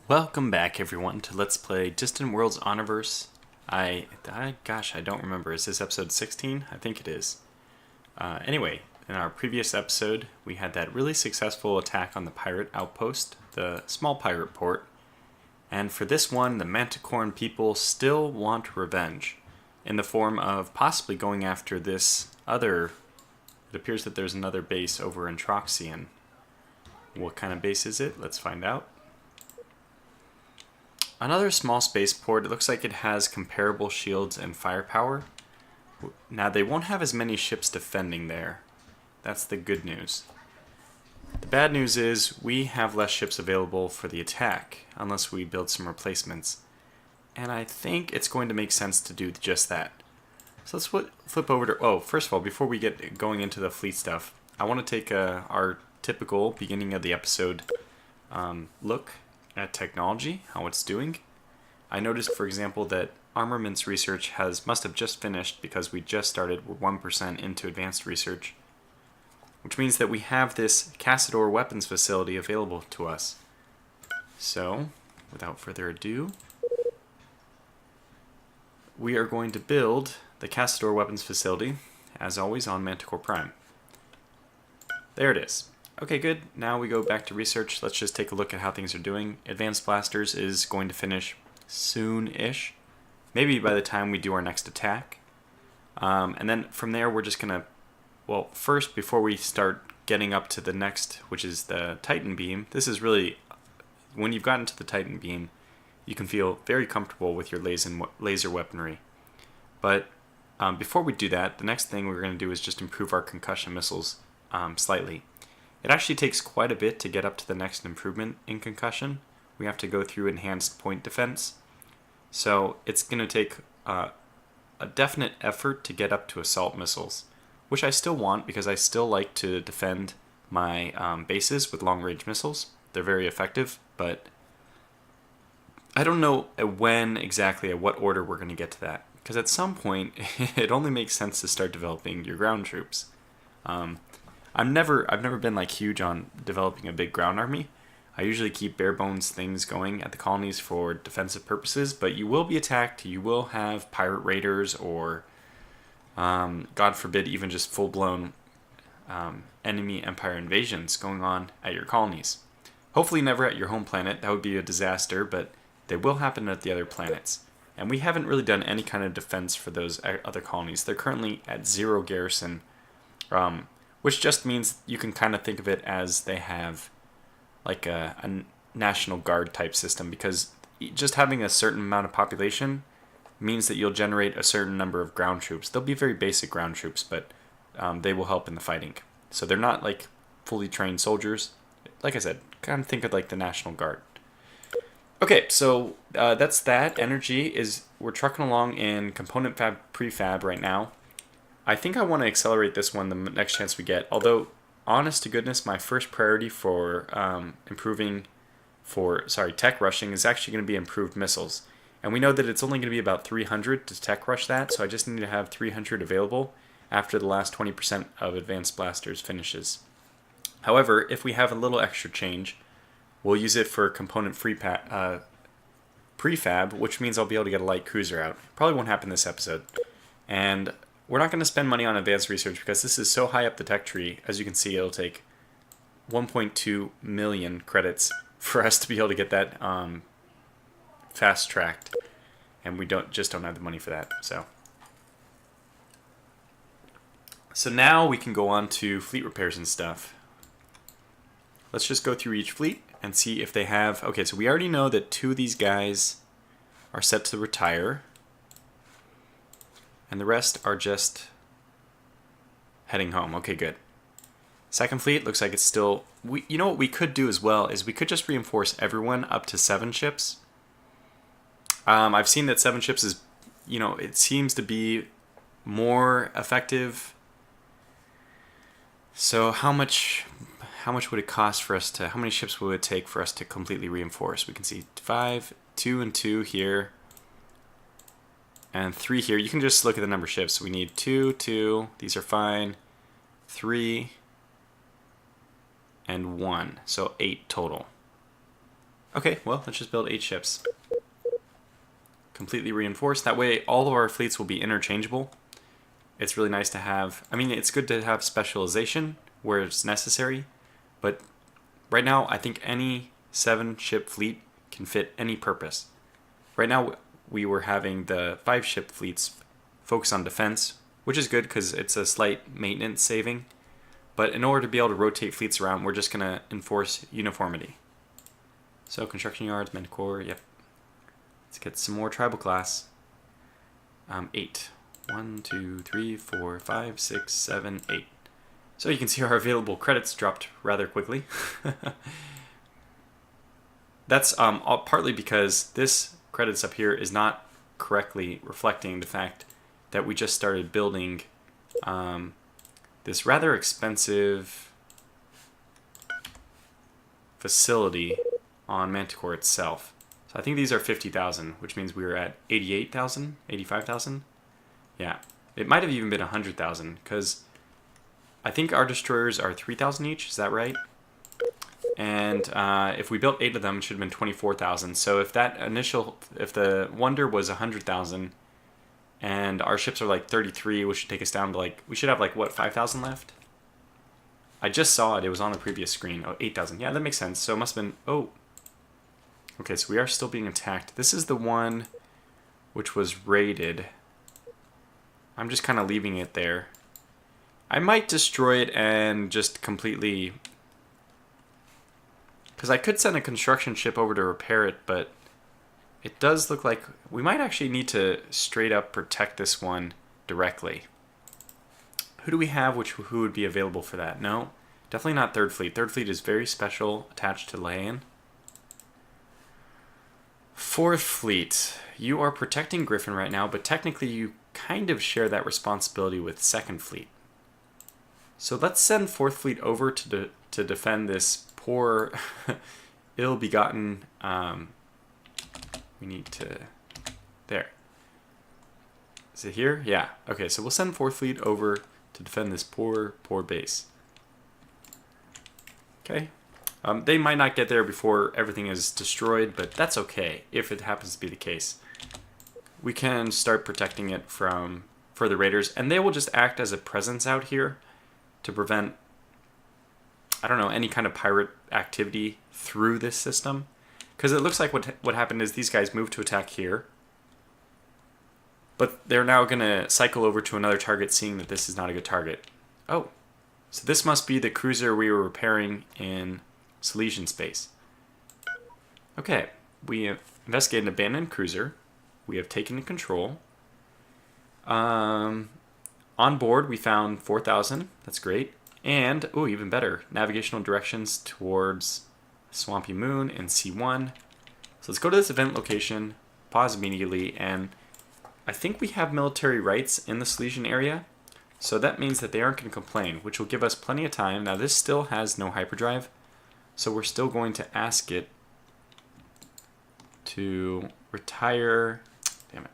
Welcome back, everyone, to Let's Play Distant Worlds Honorverse. Gosh, I don't remember. Is this episode 16? I think it is. Anyway, in our previous episode, we had that really successful attack on the pirate outpost, the small pirate port. And for this one, the Manticoran people still want revenge, in the form of possibly going after this other... It appears that there's another base over in Troxian. What kind of base is it? Let's find out. Another small spaceport. It looks like it has comparable shields and firepower. Now, they won't have as many ships defending there. That's the good news. The bad news is we have less ships available for the attack, unless we build some replacements. And I think it's going to make sense to do just that. So let's flip over to... Oh, first of all, before we get going into the fleet stuff, I want to take our typical beginning of the episode look at technology, how it's doing. I noticed, for example, that armaments research must have just finished because we just started. We're 1% into advanced research, which means that we have this Cassador weapons facility available to us. So, without further ado, we are going to build the Cassador weapons facility, as always, on Manticore Prime. There it is. Okay, good. Now we go back to research. Let's just take a look at how things are doing. Advanced Blasters is going to finish soon-ish. Maybe by the time we do our next attack. And then from there, we're just going to... Well, first, before we start getting up to the next, which is the Titan Beam, this is really... When you've gotten to the Titan Beam, you can feel very comfortable with your laser weaponry. But before we do that, the next thing we're going to do is just improve our concussion missiles slightly. It actually takes quite a bit to get up to the next improvement in concussion. We have to go through enhanced point defense. So it's going to take a definite effort to get up to assault missiles, which I still want because I still like to defend my bases with long-range missiles. They're very effective, but I don't know when exactly, at what order we're going to get to that. Because at some point, it only makes sense to start developing your ground troops. I've never been like huge on developing a big ground army. I usually keep bare bones things going at the colonies for defensive purposes, but you will be attacked. You will have pirate raiders or, God forbid, even just full-blown enemy empire invasions going on at your colonies. Hopefully never at your home planet. That would be a disaster, but they will happen at the other planets. And we haven't really done any kind of defense for those other colonies. They're currently at 0 garrison, which just means you can kind of think of it as they have like a National Guard type system, because just having a certain amount of population means that you'll generate a certain number of ground troops. They'll be very basic ground troops, but they will help in the fighting. So they're not like fully trained soldiers. Like I said, kind of think of like the National Guard. Okay, so that's that. Energy is, we're trucking along in component prefab right now. I think I want to accelerate this one the next chance we get. Although, honest to goodness, my first priority for tech rushing is actually going to be improved missiles. And we know that it's only going to be about 300 to tech rush that, so I just need to have 300 available after the last 20% of advanced blasters finishes. However, if we have a little extra change, we'll use it for component prefab, which means I'll be able to get a light cruiser out. Probably won't happen this episode. And we're not going to spend money on advanced research because this is so high up the tech tree. As you can see, it'll take 1.2 million credits for us to be able to get that fast-tracked. And we just don't have the money for that. So now we can go on to fleet repairs and stuff. Let's just go through each fleet and see if they have... Okay, so we already know that 2 of these guys are set to retire. And the rest are just heading home. Okay, good. Second fleet looks like it's still... You know what we could do as well is we could just reinforce everyone up to 7 ships. I've seen that 7 ships is... it seems to be more effective. So how much would it cost for us to... How many ships would it take for us to completely reinforce? We can see 5, 2 and 2 here. And 3 here. You can just look at the number of ships. We need 2, 2. These are fine. 3, and 1. So 8 total. Okay, well, let's just build 8 ships. Completely reinforced. That way, all of our fleets will be interchangeable. It's really nice to have... I mean, it's good to have specialization where it's necessary, but right now, I think any 7-ship fleet can fit any purpose. Right now, we were having the 5-ship fleets focus on defense, which is good because it's a slight maintenance saving. But in order to be able to rotate fleets around, we're just going to enforce uniformity. So construction yards, Manticore, yep. Let's get some more tribal class. 8. 1, 2, 3, 4, 5, 6, 7, 8. So you can see our available credits dropped rather quickly. That's partly because this credits up here is not correctly reflecting the fact that we just started building this rather expensive facility on Manticore itself. So I think these are 50,000, which means we were at 88,000, 85,000. Yeah, it might have even been 100,000 because I think our destroyers are 3,000 each. Is that right? And if we built 8 of them, it should have been 24,000. So if the Wonder was 100,000 and our ships are like 33, which should take us down to like, we should have like, what, 5,000 left? I just saw it. It was on the previous screen. Oh, 8,000. Yeah, that makes sense. So it must have been, oh. Okay, so we are still being attacked. This is the one which was raided. I'm just kind of leaving it there. I might destroy it and just completely... Because I could send a construction ship over to repair it, but it does look like we might actually need to straight up protect this one directly. Who do we have who would be available for that? No, definitely not 3rd Fleet. 3rd Fleet is very special, attached to Layan. 4th Fleet. You are protecting Griffin right now, but technically you kind of share that responsibility with 2nd Fleet. So let's send 4th Fleet over to defend this poor, ill-begotten... we need to... There. Is it here? Yeah. Okay, so we'll send 4th Fleet over to defend this poor base. Okay. They might not get there before everything is destroyed, but that's okay if it happens to be the case. We can start protecting it from further raiders, and they will just act as a presence out here to prevent, I don't know, any kind of pirate activity through this system. Because it looks like what happened is these guys moved to attack here, but they're now going to cycle over to another target, seeing that this is not a good target. Oh, so this must be the cruiser we were repairing in Silesian space. Okay, we have investigated an abandoned cruiser. We have taken control. On board, we found 4,000. That's great. And, oh, even better, navigational directions towards Swampy Moon and C1. So let's go to this event location, pause immediately, and I think we have military rights in the Silesian area. So that means that they aren't going to complain, which will give us plenty of time. Now this still has no hyperdrive, so we're still going to ask it to retire. Damn it.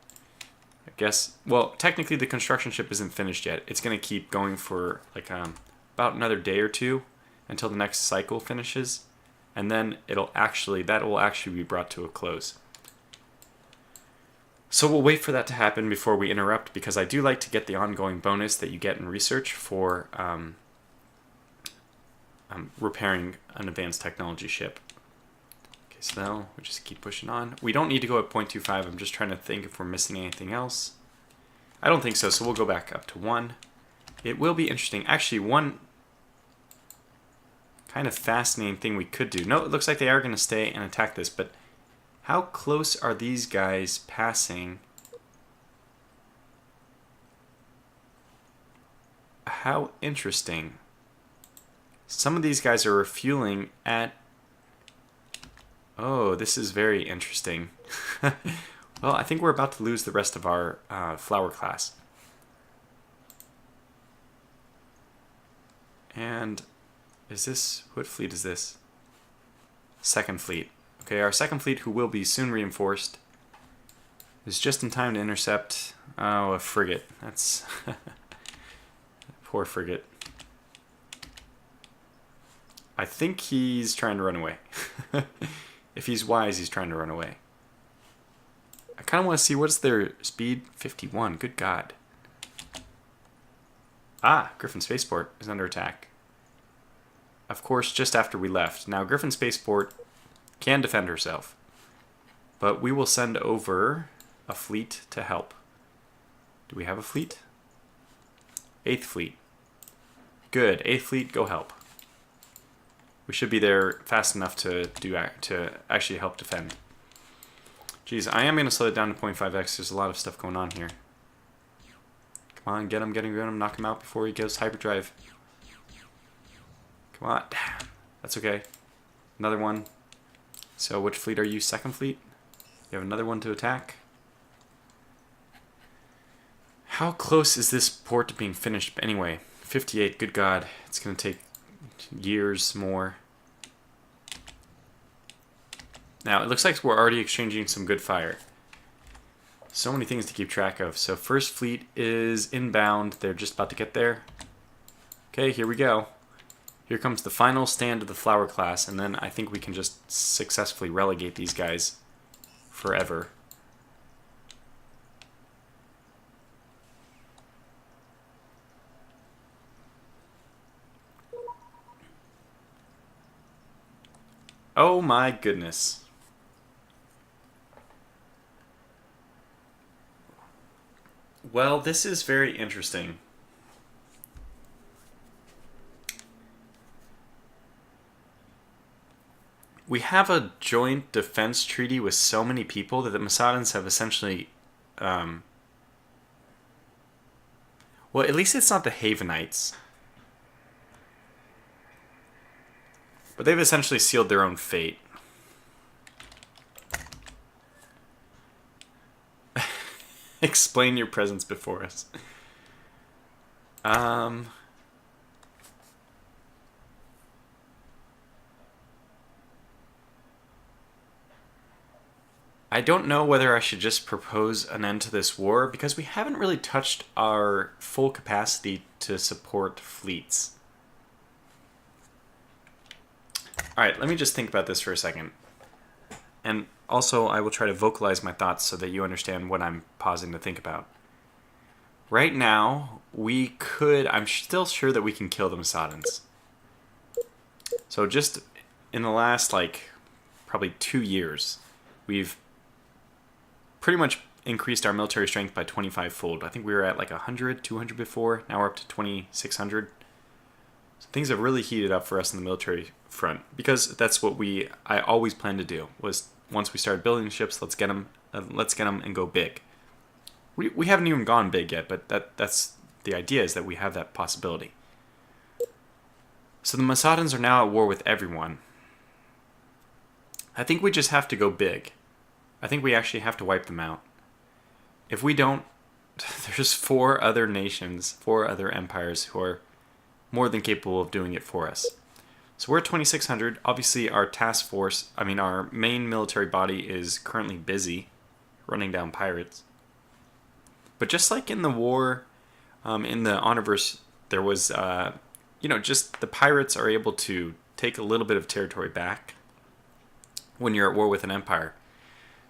I guess, well, technically the construction ship isn't finished yet. It's going to keep going for like about another day or two until the next cycle finishes, and then that will actually be brought to a close. So we'll wait for that to happen before we interrupt, because I do like to get the ongoing bonus that you get in research for repairing an advanced technology ship. Okay, so now we just keep pushing on. We don't need to go at 0.25. I'm just trying to think if we're missing anything else. I don't think so, so we'll go back up to 1. It will be interesting. Actually, one kind of fascinating thing we could do. No, it looks like they are going to stay and attack this, but how close are these guys passing? How interesting. Some of these guys are refueling at... Oh, this is very interesting. Well, I think we're about to lose the rest of our flower class. And is this... What fleet is this? 2nd Fleet. Okay, our 2nd Fleet, who will be soon reinforced, is just in time to intercept... Oh, a frigate. That's... Poor frigate. I think he's trying to run away. If he's wise, he's trying to run away. I kind of want to see what's their speed. 51. Good God. Ah, Griffin Spaceport is under attack. Of course, just after we left. Now, Griffin Spaceport can defend herself. But we will send over a fleet to help. Do we have a fleet? 8th Fleet. Good. 8th Fleet, go help. We should be there fast enough to actually help defend. Jeez, I am going to slow it down to 0.5x. There's a lot of stuff going on here. Come on, get him, knock him out before he goes hyperdrive. Come on. That's okay. Another one. So which fleet are you? 2nd Fleet? You have another one to attack? How close is this port to being finished anyway? 58, good God. It's going to take years more. Now, it looks like we're already exchanging some good fire. So many things to keep track of. So 1st Fleet is inbound. They're just about to get there. Okay, here we go. Here comes the final stand of the Flower class, and then I think we can just successfully relegate these guys forever. Oh my goodness. Well, this is very interesting. We have a joint defense treaty with so many people that the Masadans have essentially... well, at least it's not the Havenites. But they've essentially sealed their own fate. Explain your presence before us. I don't know whether I should just propose an end to this war, because we haven't really touched our full capacity to support fleets. Alright, let me just think about this for a second. And also, I will try to vocalize my thoughts so that you understand what I'm pausing to think about. Right now, we could... I'm still sure that we can kill the Masadans. So just in the last, probably 2 years, we've pretty much increased our military strength by 25-fold. I think we were at 100, 200 before. Now we're up to 2,600. So things have really heated up for us in the military front, because that's what I always planned to do, was once we started building ships, let's get them and go big. We haven't even gone big yet, but that's the idea, is that we have that possibility. So the Masadans are now at war with everyone. I think we just have to go big. I think we actually have to wipe them out. If we don't, there's 4 other nations, 4 other empires who are more than capable of doing it for us. So we're at 2,600. Obviously, our task force, our main military body is currently busy running down pirates. But just like in the war, in the Honorverse, there was, just the pirates are able to take a little bit of territory back when you're at war with an empire.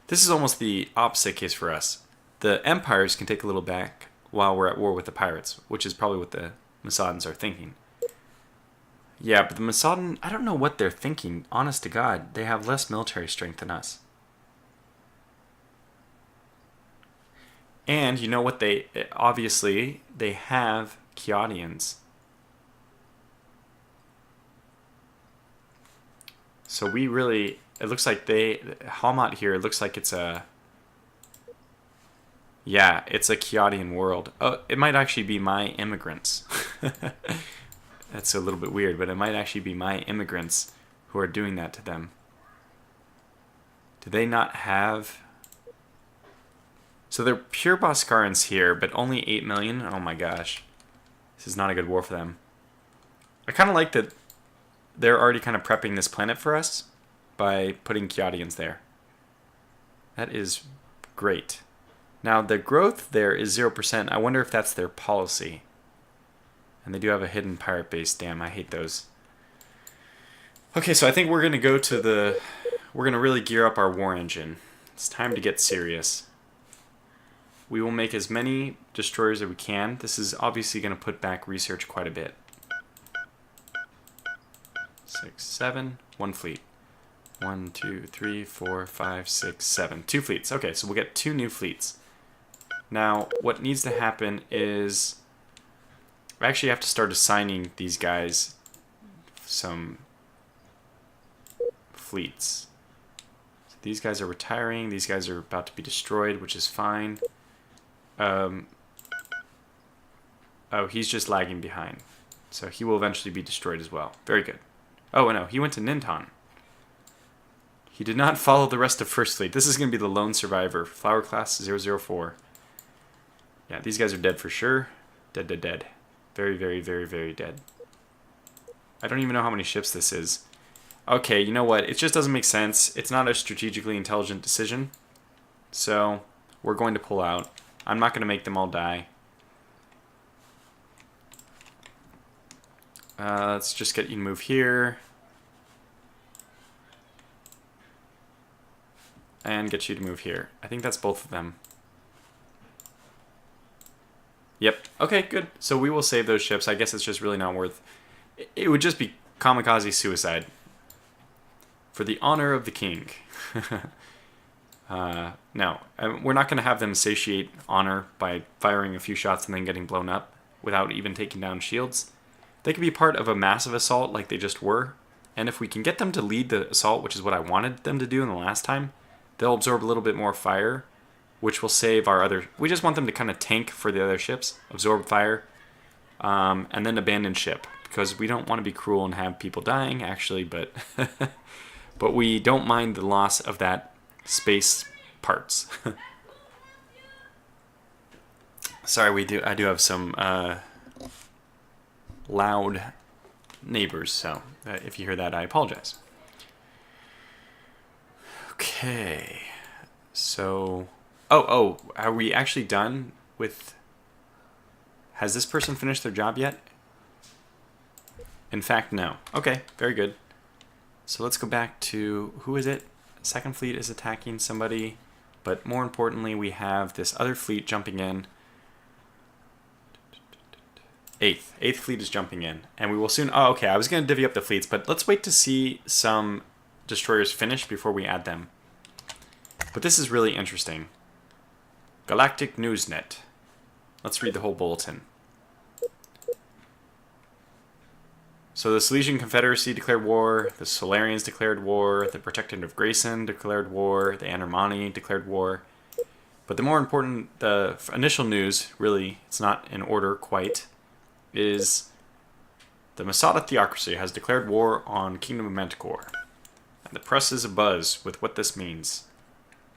This is almost the opposite case for us. The empires can take a little back while we're at war with the pirates, which is probably what the Masadans are thinking. Yeah, but the Masadan, I don't know what they're thinking. Honest to God, they have less military strength than us. And you know what obviously, they have Kiadians. So we really, it looks like Halmat here, it looks like it's it's a Kiadian world. Oh, it might actually be my immigrants. That's a little bit weird, but it might actually be my immigrants who are doing that to them. Do they not have... So they're pure Boskarans here, but only 8 million? Oh my gosh. This is not a good war for them. I kind of like that they're already kind of prepping this planet for us by putting Kiadians there. That is great. Now, the growth there is 0%. I wonder if that's their policy. And they do have a hidden pirate base. Damn, I hate those. Okay, so I think we're going to go to the we're going to really gear up our war engine. It's time to get serious. We will make as many destroyers as we can. This is obviously going to put back research quite a bit. 6, 7, 1 fleet. 1, 2, 3, 4, 5, 6, 7. 2 fleets. Okay, so we'll get 2 new fleets. Now, what needs to happen is I actually have to start assigning these guys some fleets. So these guys are retiring. These guys are about to be destroyed, which is fine. Oh, he's just lagging behind. So he will eventually be destroyed as well. Very good. Oh, no, he went to Ninton. He did not follow the rest of First Fleet. This is going to be the lone survivor. Flower class 004. Yeah, these guys are dead for sure. Dead, dead, dead. Very, very, very, very dead. I don't even know how many ships this is. Okay, you know what? It just doesn't make sense. It's not a strategically intelligent decision. So, we're going to pull out. I'm not going to make them all die. Let's just get you to move here. And get you to move here. I think that's both of them. Yep. Okay, good. So we will save those ships. I guess it's just really not worth... It would just be kamikaze suicide. For the honor of the king. No. We're not going to have them satiate honor by firing a few shots and then getting blown up without even taking down shields. They could be part of a massive assault like they just were. And if we can get them to lead the assault, which is what I wanted them to do in the last time, they'll absorb a little bit more fire, which will save our other... We just want them to kind of tank for the other ships, absorb fire, and then abandon ship. Because we don't want to be cruel and have people dying, actually, but... but we don't mind the loss of that space parts. Sorry, I do have some loud neighbors, so if you hear that, I apologize. Okay, so... Oh, are we actually done with... Has this person finished their job yet? In fact, no. Okay, very good. So let's go back to... Who is it? Second fleet is attacking somebody. But more importantly, we have this other fleet jumping in. Eighth fleet is jumping in. And we will soon... Oh, okay, I was going to divvy up the fleets, but let's wait to see some destroyers finish before we add them. But this is really interesting. Galactic Newsnet. Let's read the whole bulletin. So the Silesian Confederacy declared war, the Solarians declared war, the Protectorate of Grayson declared war, the Anormani declared war. But the more important, the initial news, really, it's not in order quite, is the Masadan theocracy has declared war on Kingdom of Manticore. And the press is abuzz with what this means.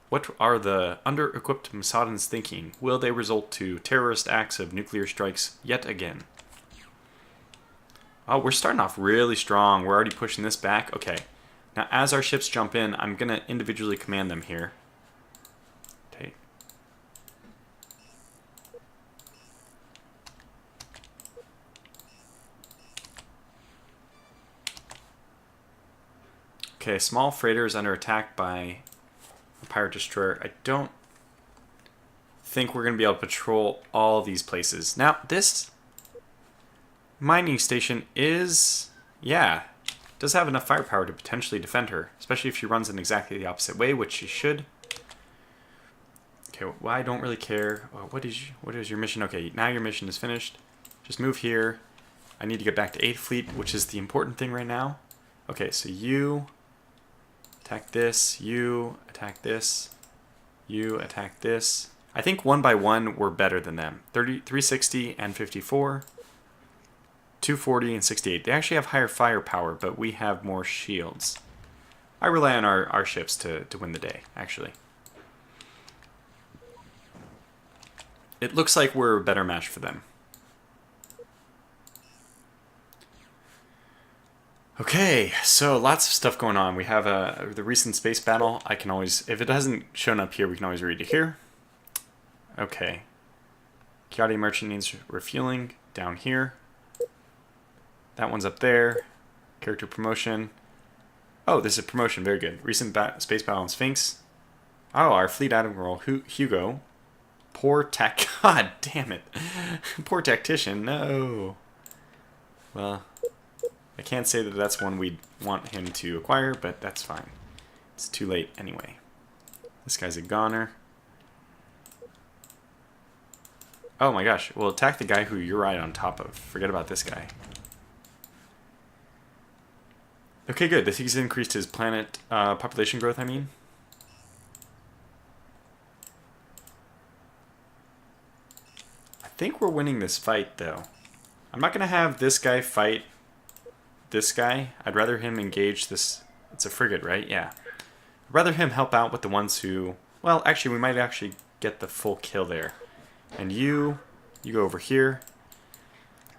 What are the under-equipped Masadans thinking? Will they result to terrorist acts of nuclear strikes yet again? Oh, we're starting off really strong. We're already pushing this back. Okay. Now, as our ships jump in, I'm going to individually command them here. Okay. Okay, small freighter is under attack by a pirate destroyer. I don't think we're going to be able to patrol all these places. Now, this mining station is, yeah, does have enough firepower to potentially defend her, especially if she runs in exactly the opposite way, which she should. Okay, well, I don't really care. What is your mission? Okay, now your mission is finished. Just move here. I need to get back to 8th Fleet, which is the important thing right now. Okay, so you attack this, you attack this, you attack this. I think one by one we're better than them. 360 and 54. 240 and 68. They actually have higher firepower, but we have more shields. I rely on our ships to win the day, actually. It looks like we're a better match for them. Okay, so lots of stuff going on. We have the recent space battle. I can always, if it hasn't shown up here, we can always read it here. Okay. Kiati Merchant needs refueling down here. That one's up there. Character promotion. Oh, this is a promotion. Very good. Recent space battle on Sphinx. Oh, our fleet admiral Hugo. Poor tech. God damn it. Poor tactician. No. Well, I can't say that that's one we'd want him to acquire, but that's fine. It's too late anyway. This guy's a goner. Oh my gosh. We'll attack the guy who you're right on top of. Forget about this guy. Okay, good. This he's increased his planet population growth, I mean. I think we're winning this fight, though. I'm not going to have this guy fight this guy. I'd rather him engage this... It's a frigate, right? Yeah. I'd rather him help out with the ones who... Well, actually, we might actually get the full kill there. And you go over here.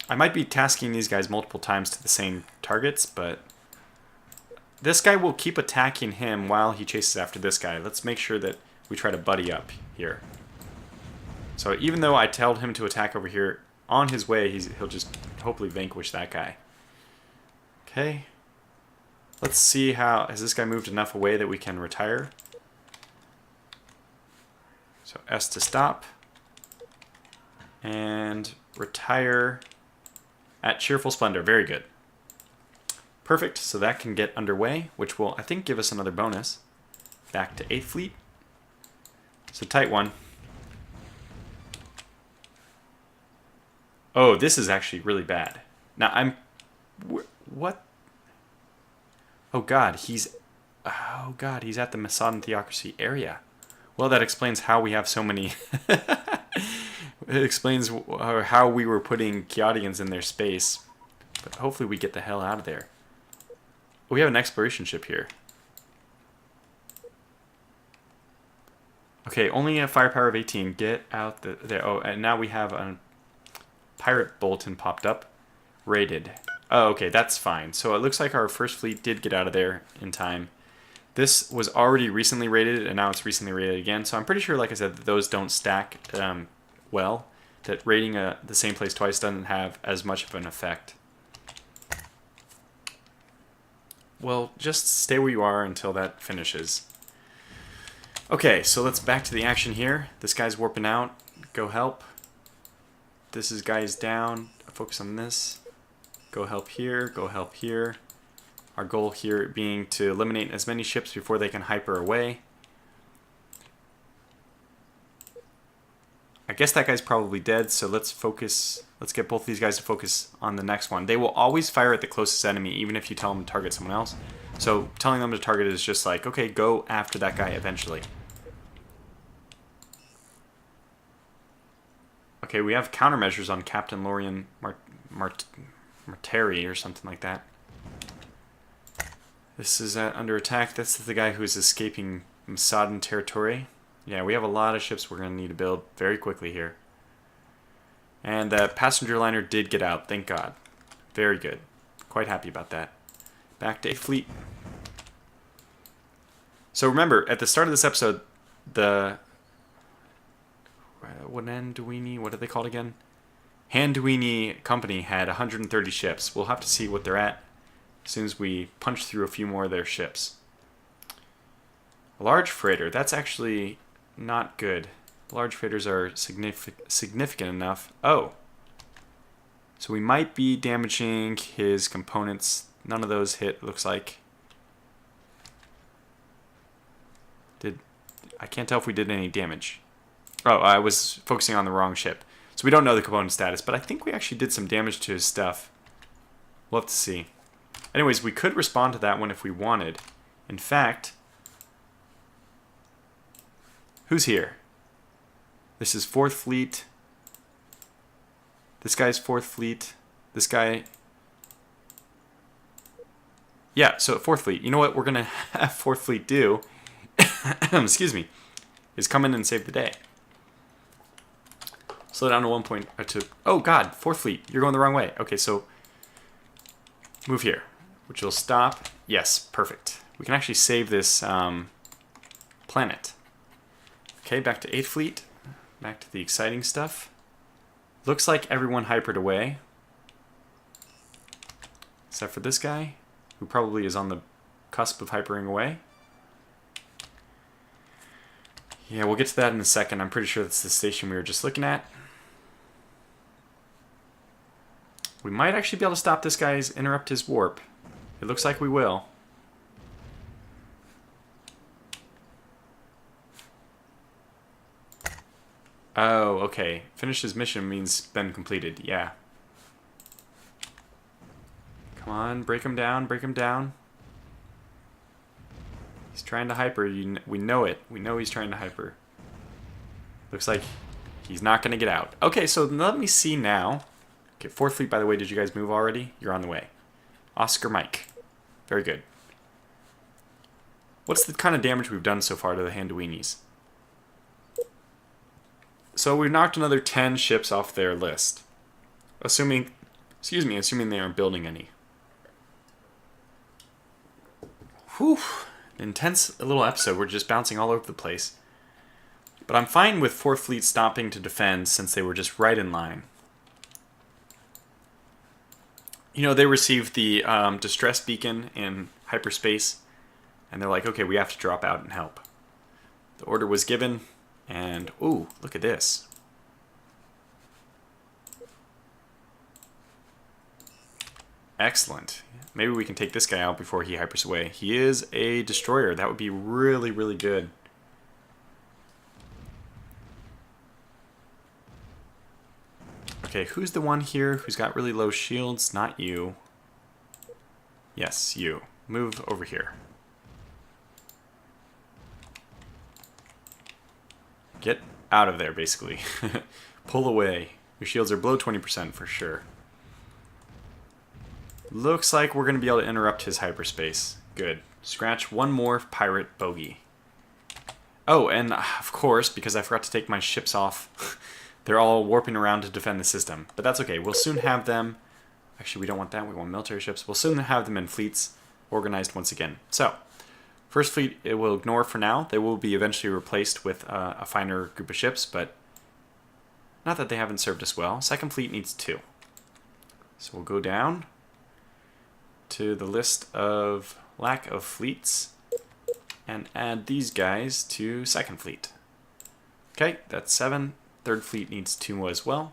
I might be tasking these guys multiple times to the same targets, but... This guy will keep attacking him while he chases after this guy. Let's make sure that we try to buddy up here. So even though I told him to attack over here, on his way, he'll just hopefully vanquish that guy. Okay. Let's see how... Has this guy moved enough away that we can retire? So S to stop. And retire at cheerful splendor. Very good. Perfect. So that can get underway, which will, I think, give us another bonus. Back to 8th Fleet. It's a tight one. Oh, this is actually really bad. Now, what? Oh, God. He's at the Masadan theocracy area. Well, that explains how we have so many... It explains how we were putting Kiadians in their space. But hopefully we get the hell out of there. We have an exploration ship here. Okay, only a firepower of 18. Get out there. Oh, and now we have a pirate bulletin popped up. Rated. Oh, okay, that's fine. So it looks like our first fleet did get out of there in time. This was already recently rated, and now it's recently rated again. So I'm pretty sure, like I said, that those don't stack well. That rating the same place twice doesn't have as much of an effect. Well, just stay where you are until that finishes. Okay, so let's back to the action here. This guy's warping out. Go help. This guy's down. Focus on this. Go help here. Go help here. Our goal here being to eliminate as many ships before they can hyper away. I guess that guy's probably dead, so let's focus. Let's get both these guys to focus on the next one. They will always fire at the closest enemy, even if you tell them to target someone else. So telling them to target is just like, okay, go after that guy eventually. Okay, we have countermeasures on Captain Lorian Marteri or something like that. This is under attack. That's the guy who's escaping Masadan territory. Yeah, we have a lot of ships we're going to need to build very quickly here. And that passenger liner did get out, thank God. Very good. Quite happy about that. Back to 8th Fleet. So remember, at the start of this episode, the... Handuueni, what are they called again? Handuueni company had 130 ships. We'll have to see what they're at as soon as we punch through a few more of their ships. A large freighter, that's actually not good. Large freighters are significant enough. Oh. So we might be damaging his components. None of those hit, looks like. I can't tell if we did any damage. Oh, I was focusing on the wrong ship. So we don't know the component status, but I think we actually did some damage to his stuff. We'll have to see. Anyways, we could respond to that one if we wanted. In fact... Who's here? This is 4th Fleet. This guy's 4th Fleet. This guy... Yeah, so 4th Fleet. You know what we're going to have 4th Fleet do? Excuse me. Is come in and save the day. Slow down to 1.2. Oh, God. 4th Fleet. You're going the wrong way. Okay, so... Move here. Which will stop. Yes, perfect. We can actually save this planet. Okay, back to 8th Fleet. Back to the exciting stuff. Looks like everyone hypered away. Except for this guy, who probably is on the cusp of hypering away. Yeah, we'll get to that in a second. I'm pretty sure that's the station we were just looking at. We might actually be able to stop this guy's, interrupt his warp. It looks like we will. Oh, okay. Finish his mission means been completed. Yeah. Come on, break him down, break him down. He's trying to hyper. We know it. We know he's trying to hyper. Looks like he's not going to get out. Okay, so let me see now. Okay, 4th Fleet, by the way, did you guys move already? You're on the way. Oscar Mike. Very good. What's the kind of damage we've done so far to the Handuuenis? So we've knocked another 10 ships off their list. Assuming they aren't building any. Whew. Intense little episode. We're just bouncing all over the place. But I'm fine with 4th Fleet stopping to defend since they were just right in line. You know, they received the distress beacon in hyperspace, and they're like, okay, we have to drop out and help. The order was given, and, ooh, look at this. Excellent. Maybe we can take this guy out before he hypers away. He is a destroyer. That would be really, really good. Okay, who's the one here who's got really low shields? Not you. Yes, you. Move over here. Get out of there, basically. Pull away. Your shields are below 20% for sure. Looks like we're going to be able to interrupt his hyperspace. Good. Scratch one more pirate bogey. Oh, and of course, because I forgot to take my ships off, they're all warping around to defend the system. But that's okay. We'll soon have them. Actually, we don't want that. We want military ships. We'll soon have them in fleets organized once again. So, 1st Fleet, it will ignore for now. They will be eventually replaced with a finer group of ships, but not that they haven't served us well. 2nd Fleet needs 2. So we'll go down to the list of lack of fleets and add these guys to 2nd Fleet. Okay, that's 7. 3rd Fleet needs 2 as well.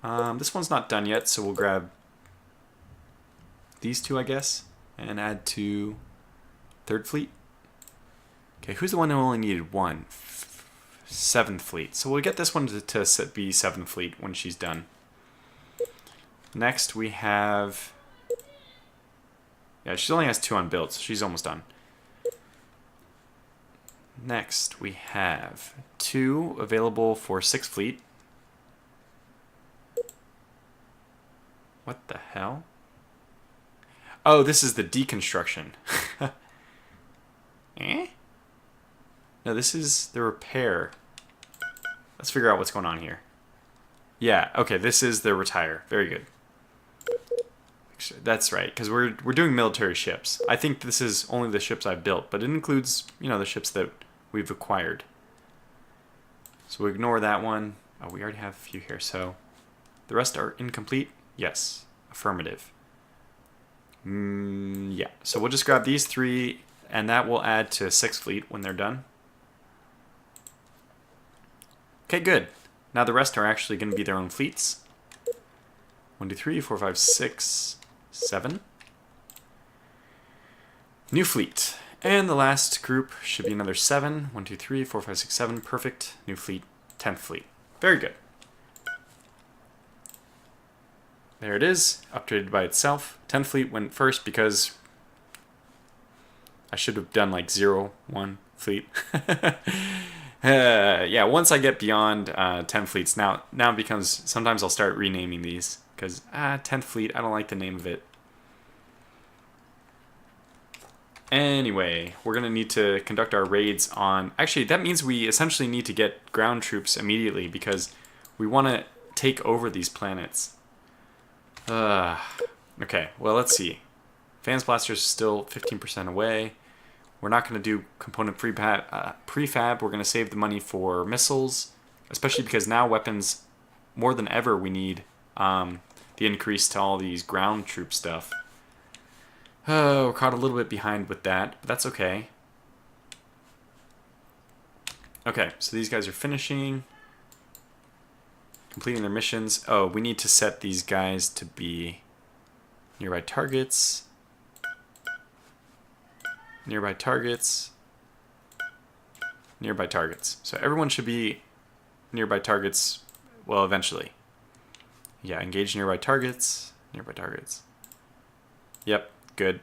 This one's not done yet, so we'll grab these 2, I guess, and add to 3rd Fleet. Okay, who's the one who only needed 1? 7th Fleet. So we'll get this one to be 7th Fleet when she's done. Next we have... Yeah, she only has 2 unbuilt, so she's almost done. Next, we have 2 available for 6th Fleet. What the hell? Oh, this is the deconstruction. Eh? No, this is the repair. Let's figure out what's going on here. Yeah, okay, this is the retire. Very good. That's right, because we're doing military ships. I think this is only the ships I've built, but it includes, you know, the ships that we've acquired. So we ignore that one. Oh, we already have a few here, so the rest are incomplete? Yes. Affirmative. Yeah, so we'll just grab these 3, and that will add to 6th Fleet when they're done. Okay, good. Now the rest are actually going to be their own fleets. 1, 2, 3, 4, 5, 6, 7. New fleet. And the last group should be another 7. 1, 2, 3, 4, 5, 6, 7. Perfect. New fleet. 10th Fleet. Very good. There it is. Updated by itself. 10th Fleet went first because I should have done like 0, 1 fleet. Yeah, once I get beyond 10 fleets, now it becomes, sometimes I'll start renaming these because 10th Fleet, I don't like the name of it. Anyway, we're going to need to conduct our raids on... Actually, that means we essentially need to get ground troops immediately because we want to take over these planets. Okay, well, let's see. Fans Blaster's still 15% away. We're not going to do component prefab. We're going to save the money for missiles, especially because now weapons, more than ever, we need the increase to all these ground troop stuff. Oh, we're caught a little bit behind with that, but that's okay. Okay, so these guys are finishing, completing their missions. Oh, we need to set these guys to be nearby targets. Nearby targets. Nearby targets. So everyone should be nearby targets, well, eventually. Yeah, engage nearby targets. Nearby targets. Yep, good.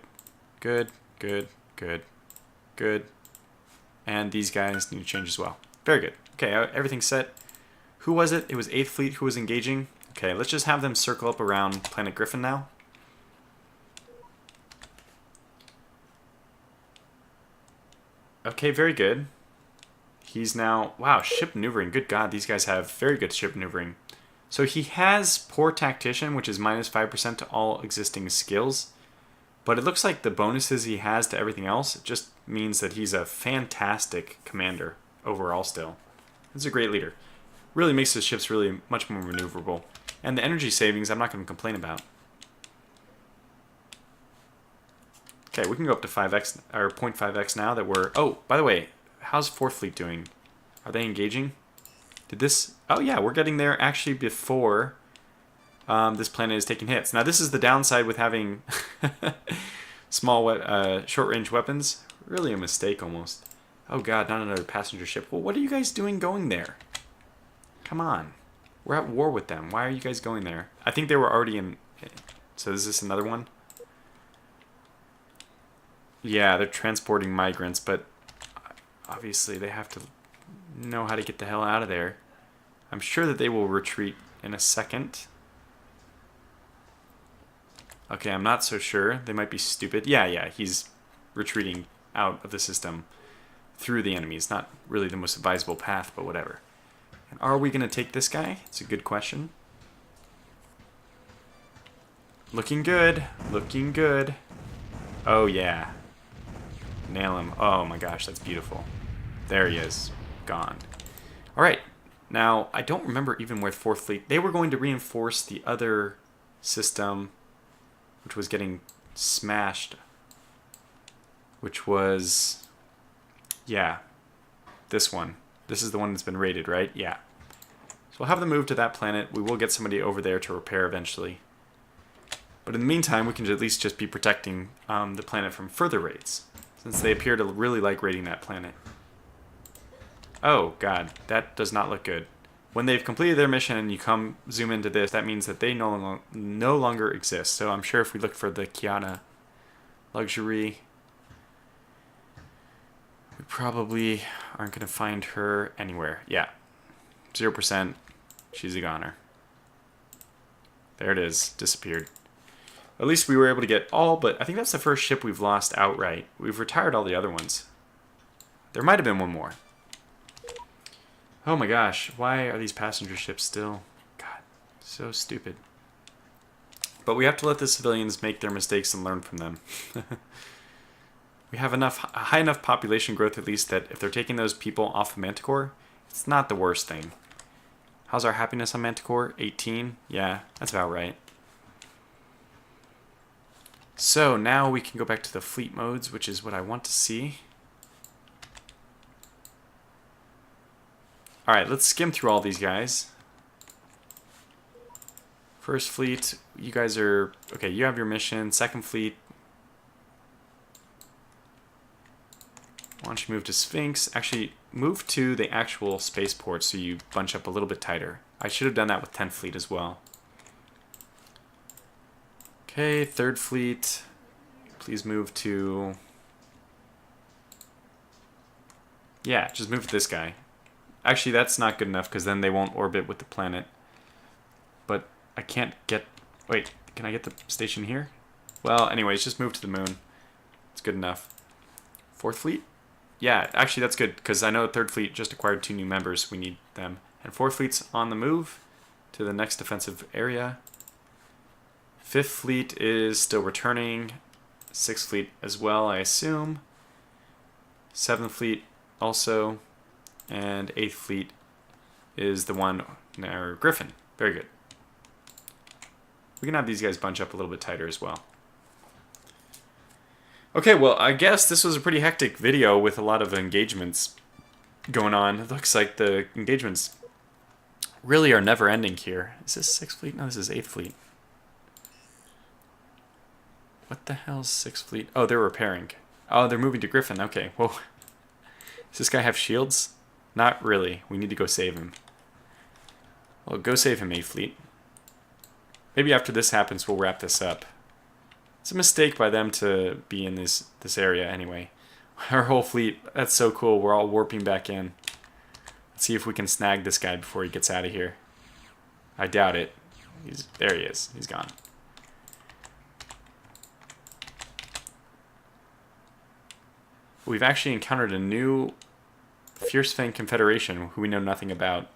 Good, good, good, good. And these guys need to change as well. Very good. Okay, everything's set. Who was it? It was 8th Fleet who was engaging. Okay, let's just have them circle up around Planet Griffin now. Okay, very good. He's now... Wow, ship maneuvering. Good God, these guys have very good ship maneuvering. So he has Poor Tactician, which is minus 5% to all existing skills. But it looks like the bonuses he has to everything else just means that he's a fantastic commander overall still. He's a great leader. Really makes his ships really much more maneuverable. And the energy savings I'm not going to complain about. Okay, we can go up to 5x or 0.5x now that we're... Oh, by the way, how's 4th Fleet doing? Are they engaging? Did this... Oh yeah, we're getting there actually before this planet is taking hits. Now this is the downside with having small, short-range weapons. Really a mistake almost. Oh god, not another passenger ship. Well, what are you guys doing going there? Come on. We're at war with them. Why are you guys going there? I think they were already in... So is this another one? Yeah, they're transporting migrants, but obviously they have to know how to get the hell out of there. I'm sure that they will retreat in a second. Okay, I'm not so sure. They might be stupid. Yeah, he's retreating out of the system through the enemies. Not really the most advisable path, but whatever. And are we going to take this guy? It's a good question. Looking good. Looking good. Oh, yeah. Nail him. Oh, my gosh, that's beautiful. There he is. Gone. All right. Now, I don't remember even where 4th Fleet... They were going to reinforce the other system, which was getting smashed. Which was... Yeah. This one. This is the one that's been raided, right? Yeah. So we'll have them move to that planet. We will get somebody over there to repair eventually. But in the meantime, we can at least just be protecting the planet from further raids, since they appear to really like raiding that planet. Oh, God. That does not look good. When they've completed their mission and you come zoom into this, that means that they no longer exist. So I'm sure if we look for the Kiana Luxury, we probably aren't going to find her anywhere. Yeah. 0%. She's a goner. There it is. Disappeared. At least we were able to get all, but I think that's the first ship we've lost outright. We've retired all the other ones. There might have been one more. Oh my gosh, why are these passenger ships still? God, so stupid. But we have to let the civilians make their mistakes and learn from them. We have a high enough population growth at least that if they're taking those people off of Manticore, it's not the worst thing. How's our happiness on Manticore? 18? Yeah, that's about right. So now we can go back to the fleet modes, which is what I want to see. Alright, let's skim through all these guys. First Fleet, you guys are... Okay, you have your mission. Second Fleet. Why don't you move to Sphinx? Actually, move to the actual spaceport so you bunch up a little bit tighter. I should have done that with 10th Fleet as well. Okay, 3rd Fleet. Please move to... Yeah, just move to this guy. Actually, that's not good enough because then they won't orbit with the planet. But I can't get... Wait, can I get the station here? Well, anyways, just move to the moon. It's good enough. 4th Fleet? Yeah, actually that's good because I know 3rd Fleet just acquired 2 new members. We need them. And 4th Fleet's on the move to the next defensive area. 5th Fleet is still returning. 6th Fleet as well, I assume. 7th Fleet also. And 8th Fleet is the one near Griffin. Very good. We can have these guys bunch up a little bit tighter as well. Okay, well, I guess this was a pretty hectic video with a lot of engagements going on. It looks like the engagements really are never ending here. Is this 6th Fleet? No, this is 8th Fleet. What the hell's 6th Fleet? Oh, they're repairing. Oh, they're moving to Griffin. Okay, whoa. Does this guy have shields? Not really. We need to go save him. Well, go save him, 8th Fleet. Maybe after this happens, we'll wrap this up. It's a mistake by them to be in this area anyway. Our whole fleet, that's so cool. We're all warping back in. Let's see if we can snag this guy before he gets out of here. I doubt it. There he is. He's gone. We've actually encountered a new Fierce Fang Confederation who we know nothing about.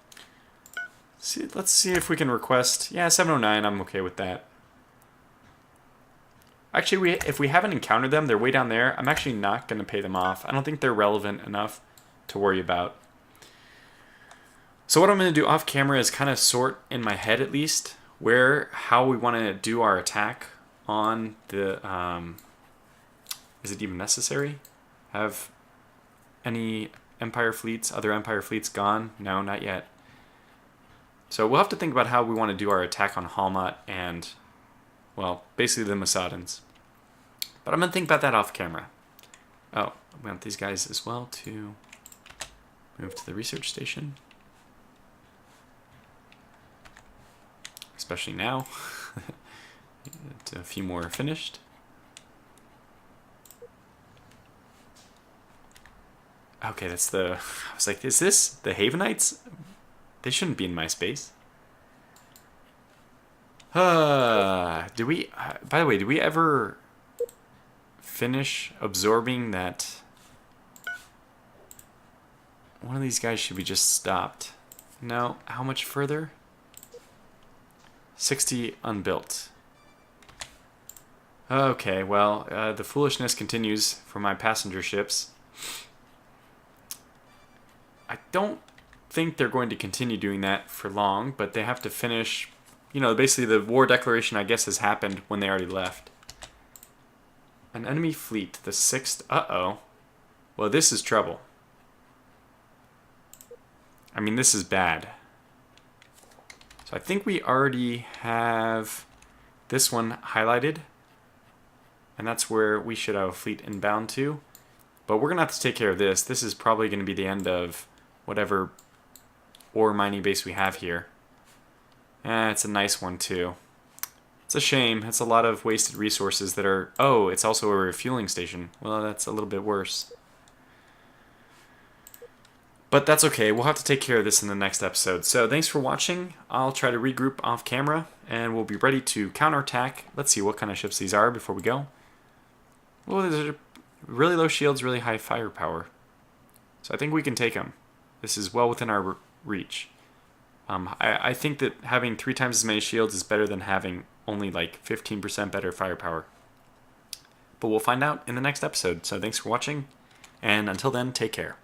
Let's see if we can request... Yeah, 709, I'm okay with that. Actually, if we haven't encountered them, they're way down there. I'm actually not going to pay them off. I don't think they're relevant enough to worry about. So what I'm going to do off camera is kind of sort in my head at least how we want to do our attack on the... is it even necessary? Have any Empire fleets, other Empire fleets gone? No, not yet. So we'll have to think about how we want to do our attack on Halmat and... well, basically the Masadans. But I'm going to think about that off camera. Oh, we want these guys as well to move to the research station. Especially now. A few more finished. Okay, that's the... I was like, is this the Havenites? They shouldn't be in my space. Do we... by the way, did we ever finish absorbing that... one of these guys should be just stopped. No, how much further? 60 unbuilt. Okay, well, the foolishness continues for my passenger ships. I don't think they're going to continue doing that for long, but they have to finish... you know, basically the war declaration, I guess, has happened when they already left. An enemy fleet, the 6th... uh-oh. Well, this is trouble. I mean, this is bad. So I think we already have this one highlighted. And that's where we should have a fleet inbound to. But we're going to have to take care of this. This is probably going to be the end of whatever ore mining base we have here. It's a nice one too. It's a shame. It's a lot of wasted resources that are... oh, it's also a refueling station. Well, that's a little bit worse. But that's okay. We'll have to take care of this in the next episode. So thanks for watching. I'll try to regroup off camera, and we'll be ready to counterattack. Let's see what kind of ships these are before we go. Well, these are really low shields, really high firepower. So I think we can take them. This is well within our reach. I think that having 3 times as many shields is better than having only like 15% better firepower. But we'll find out in the next episode. So thanks for watching, and until then, take care.